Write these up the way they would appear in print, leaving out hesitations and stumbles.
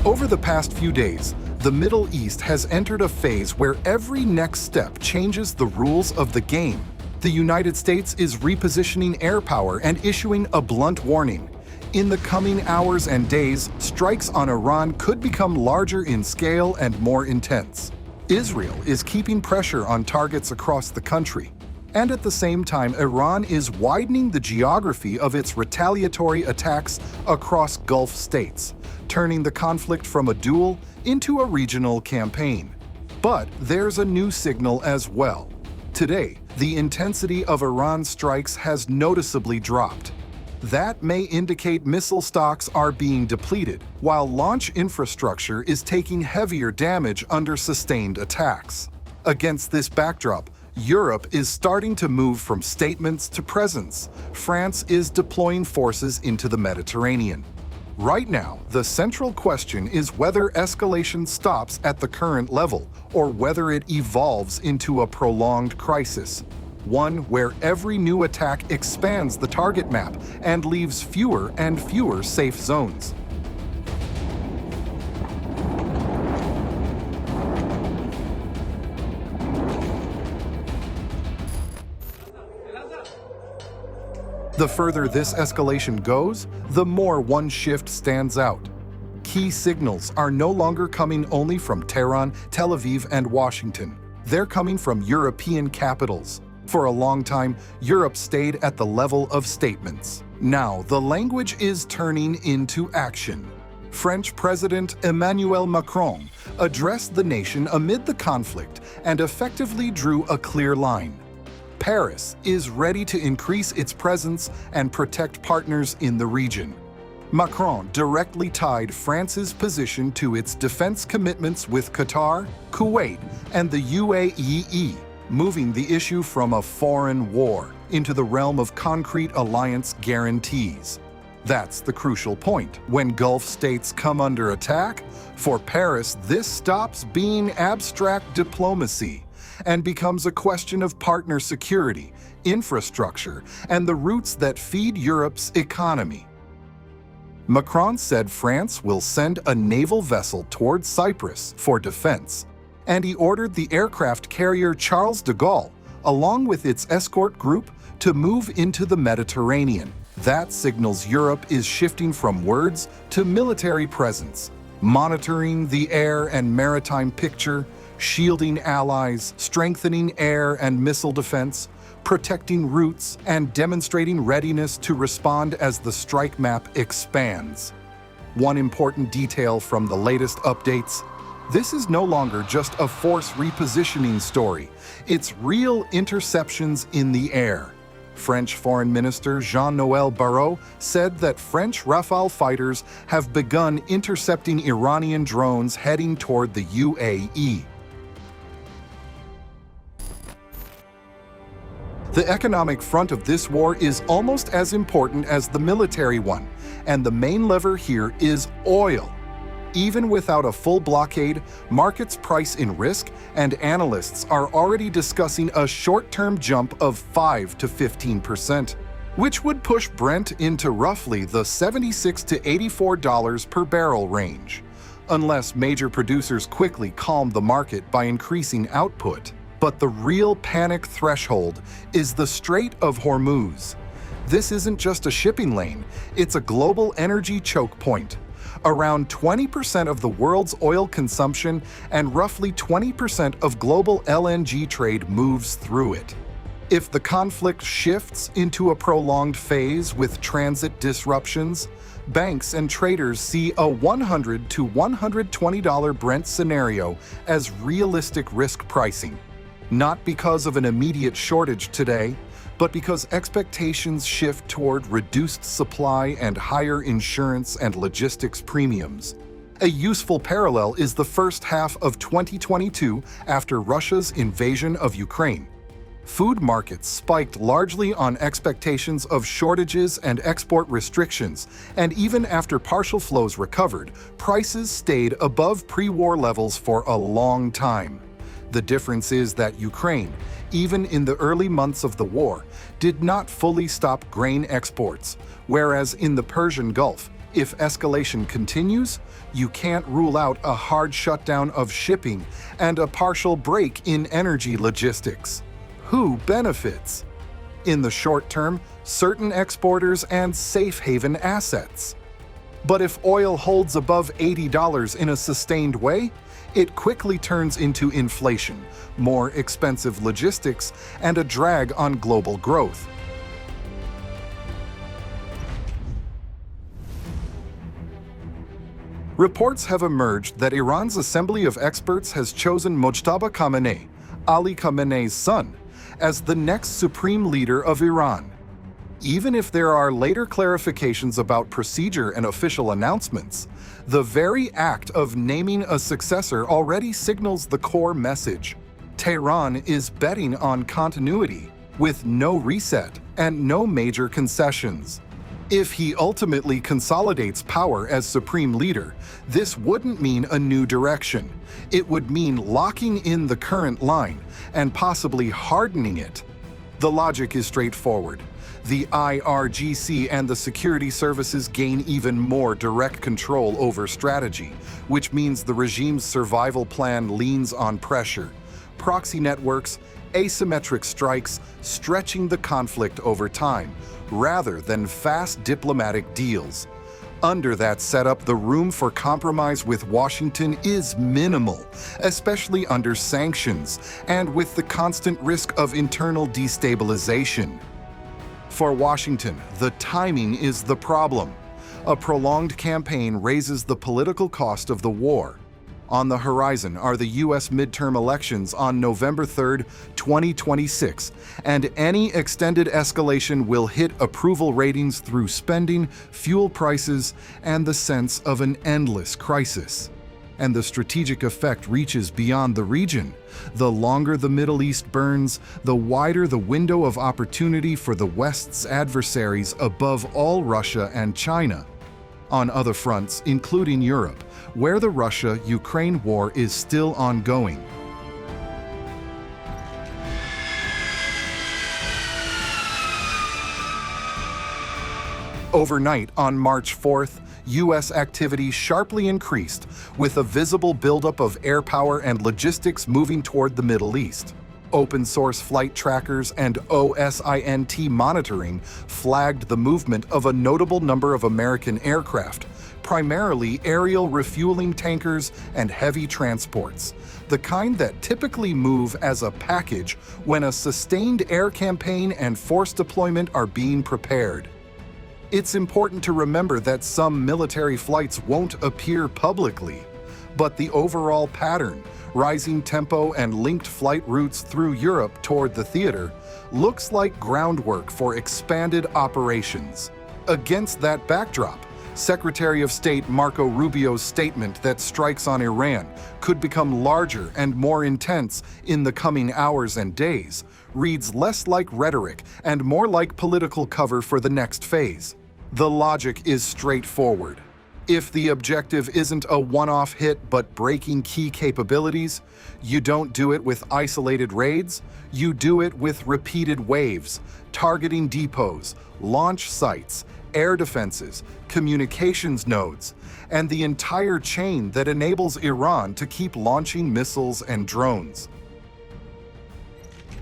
Over the past few days, the Middle East has entered a phase where every next step changes the rules of the game. The United States is repositioning air power and issuing a blunt warning. In the coming hours and days, strikes on Iran could become larger in scale and more intense. Israel is keeping pressure on targets across the country. And at the same time, Iran is widening the geography of its retaliatory attacks across Gulf states, turning the conflict from a duel into a regional campaign. But there's a new signal as well. Today, the intensity of Iran's strikes has noticeably dropped. That may indicate missile stocks are being depleted, while launch infrastructure is taking heavier damage under sustained attacks. Against this backdrop, Europe is starting to move from statements to presence. France is deploying forces into the Mediterranean. Right now, the central question is whether escalation stops at the current level or whether it evolves into a prolonged crisis, one where every new attack expands the target map and leaves fewer and fewer safe zones. The further this escalation goes, the more one shift stands out. Key signals are no longer coming only from Tehran, Tel Aviv, and Washington. They're coming from European capitals. For a long time, Europe stayed at the level of statements. Now, the language is turning into action. French President Emmanuel Macron addressed the nation amid the conflict and effectively drew a clear line. Paris is ready to increase its presence and protect partners in the region. Macron directly tied France's position to its defense commitments with Qatar, Kuwait, and the UAE, moving the issue from a foreign war into the realm of concrete alliance guarantees. That's the crucial point. When Gulf states come under attack, for Paris, this stops being abstract diplomacy and becomes a question of partner security, infrastructure, and the routes that feed Europe's economy. Macron said France will send a naval vessel toward Cyprus for defense, and he ordered the aircraft carrier Charles de Gaulle, along with its escort group, to move into the Mediterranean. That signals Europe is shifting from words to military presence, monitoring the air and maritime picture, shielding allies, strengthening air and missile defense, protecting routes, and demonstrating readiness to respond as the strike map expands. One important detail from the latest updates: this is no longer just a force repositioning story, it's real interceptions in the air. French Foreign Minister Jean-Noël Barrot said that French Rafale fighters have begun intercepting Iranian drones heading toward the UAE. The economic front of this war is almost as important as the military one, and the main lever here is oil. Even without a full blockade, markets price in risk, and analysts are already discussing a short-term jump of 5 to 15%, which would push Brent into roughly the $76 to $84 per barrel range, unless major producers quickly calm the market by increasing output. But the real panic threshold is the Strait of Hormuz. This isn't just a shipping lane, it's a global energy choke point. Around 20% of the world's oil consumption and roughly 20% of global LNG trade moves through it. If the conflict shifts into a prolonged phase with transit disruptions, banks and traders see a $100 to $120 Brent scenario as realistic risk pricing. Not because of an immediate shortage today, but because expectations shift toward reduced supply and higher insurance and logistics premiums. A useful parallel is the first half of 2022 after Russia's invasion of Ukraine. Food markets spiked largely on expectations of shortages and export restrictions, and even after partial flows recovered, prices stayed above pre-war levels for a long time. The difference is that Ukraine, even in the early months of the war, did not fully stop grain exports, whereas in the Persian Gulf, If escalation continues, you can't rule out a hard shutdown of shipping and a partial break in energy logistics. Who benefits? In the short term, certain exporters and safe haven assets. But if oil holds above $80 in a sustained way, it quickly turns into inflation, more expensive logistics, and a drag on global growth. Reports have emerged that Iran's Assembly of Experts has chosen Mojtaba Khamenei, Ali Khamenei's son, as the next supreme leader of Iran. Even if there are later clarifications about procedure and official announcements, the very act of naming a successor already signals the core message. Tehran is betting on continuity, with no reset and no major concessions. If he ultimately consolidates power as supreme leader, this wouldn't mean a new direction. It would mean locking in the current line and possibly hardening it. The logic is straightforward. The IRGC and the security services gain even more direct control over strategy, which means the regime's survival plan leans on pressure, proxy networks, asymmetric strikes, stretching the conflict over time, rather than fast diplomatic deals. Under that setup, the room for compromise with Washington is minimal, especially under sanctions and with the constant risk of internal destabilization. For Washington, the timing is the problem. A prolonged campaign raises the political cost of the war. On the horizon are the U.S. midterm elections on November 3, 2026, and any extended escalation will hit approval ratings through spending, fuel prices, and the sense of an endless crisis. And the strategic effect reaches beyond the region. The longer the Middle East burns, the wider the window of opportunity for the West's adversaries, above all Russia and China. On other fronts, including Europe, where the Russia-Ukraine war is still ongoing. Overnight on March 4th, U.S. activity sharply increased, with a visible buildup of air power and logistics moving toward the Middle East. Open-source flight trackers and OSINT monitoring flagged the movement of a notable number of American aircraft, primarily aerial refueling tankers and heavy transports, the kind that typically move as a package when a sustained air campaign and force deployment are being prepared. It's important to remember that some military flights won't appear publicly, but the overall pattern, rising tempo and linked flight routes through Europe toward the theater, looks like groundwork for expanded operations. Against that backdrop, Secretary of State Marco Rubio's statement that strikes on Iran could become larger and more intense in the coming hours and days reads less like rhetoric and more like political cover for the next phase. The logic is straightforward. If the objective isn't a one-off hit but breaking key capabilities, you don't do it with isolated raids, you do it with repeated waves, targeting depots, launch sites, air defenses, communications nodes, and the entire chain that enables Iran to keep launching missiles and drones.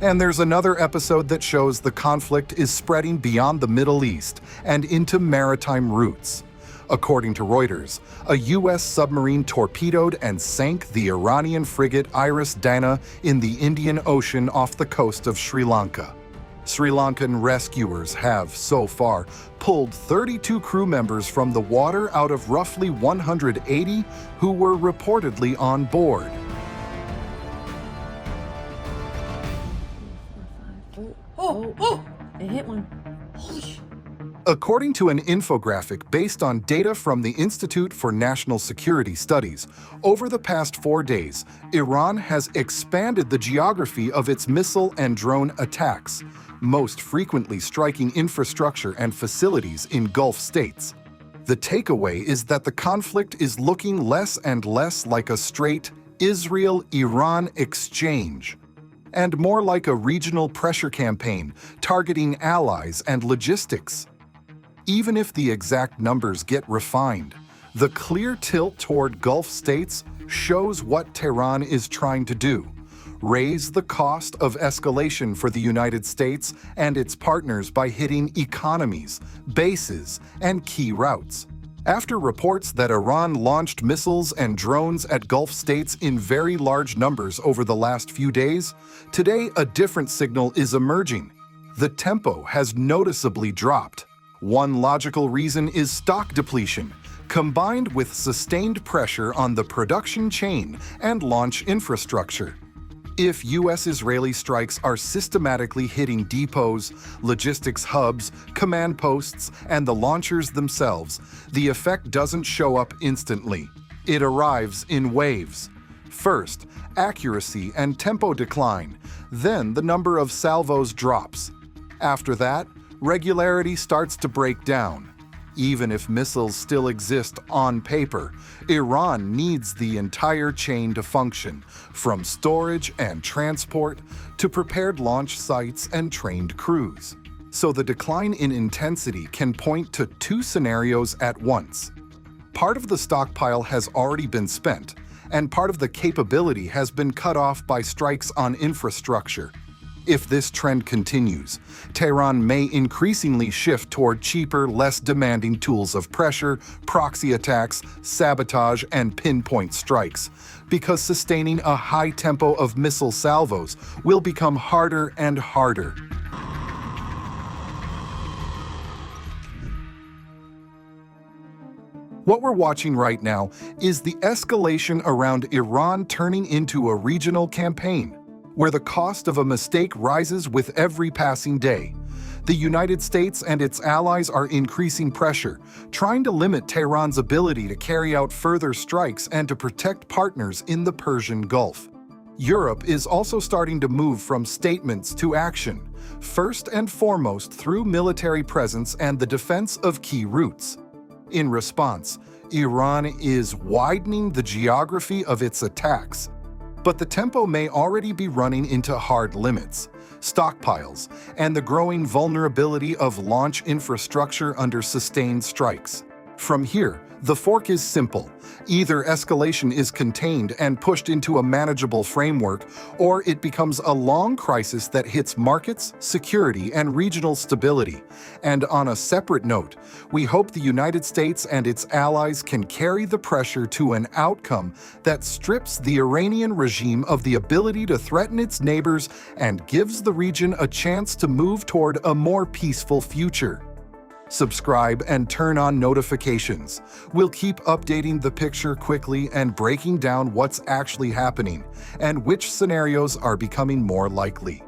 And there's another episode that shows the conflict is spreading beyond the Middle East and into maritime routes. According to Reuters, a U.S. submarine torpedoed and sank the Iranian frigate Iris Dana in the Indian Ocean off the coast of Sri Lanka. Sri Lankan rescuers have, so far, pulled 32 crew members from the water out of roughly 180 who were reportedly on board. Oh! It hit one. Holy sh! According to an infographic based on data from the Institute for National Security Studies, over the past 4 days, Iran has expanded the geography of its missile and drone attacks, most frequently striking infrastructure and facilities in Gulf states. The takeaway is that the conflict is looking less and less like a straight Israel-Iran exchange, and more like a regional pressure campaign targeting allies and logistics. even if the exact numbers get refined. The clear tilt toward Gulf states shows what Tehran is trying to do: raise the cost of escalation for the United States and its partners by hitting economies, bases, and key routes. After reports that Iran launched missiles and drones at Gulf states in very large numbers over the last few days, today a different signal is emerging. The tempo has noticeably dropped. One logical reason is stock depletion, combined with sustained pressure on the production chain and launch infrastructure. If U.S.-Israeli strikes are systematically hitting depots, logistics hubs, command posts, and the launchers themselves, the effect doesn't show up instantly. It arrives in waves. First, accuracy and tempo decline, then the number of salvos drops. After that, regularity starts to break down. Even if missiles still exist on paper, Iran needs the entire chain to function, from storage and transport to prepared launch sites and trained crews. So the decline in intensity can point to two scenarios at once. Part of the stockpile has already been spent, and part of the capability has been cut off by strikes on infrastructure. If this trend continues, Tehran may increasingly shift toward cheaper, less demanding tools of pressure, proxy attacks, sabotage, and pinpoint strikes, because sustaining a high tempo of missile salvos will become harder and harder. What we're watching right now is the escalation around Iran turning into a regional campaign, where the cost of a mistake rises with every passing day. The United States and its allies are increasing pressure, trying to limit Tehran's ability to carry out further strikes and to protect partners in the Persian Gulf. Europe is also starting to move from statements to action, first and foremost through military presence and the defense of key routes. In response, Iran is widening the geography of its attacks. But the tempo may already be running into hard limits, stockpiles, and the growing vulnerability of launch infrastructure under sustained strikes. From here, the fork is simple. Either escalation is contained and pushed into a manageable framework, or it becomes a long crisis that hits markets, security, and regional stability. And on a separate note, we hope the United States and its allies can carry the pressure to an outcome that strips the Iranian regime of the ability to threaten its neighbors and gives the region a chance to move toward a more peaceful future. Subscribe and turn on notifications. We'll keep updating the picture quickly and breaking down what's actually happening and which scenarios are becoming more likely.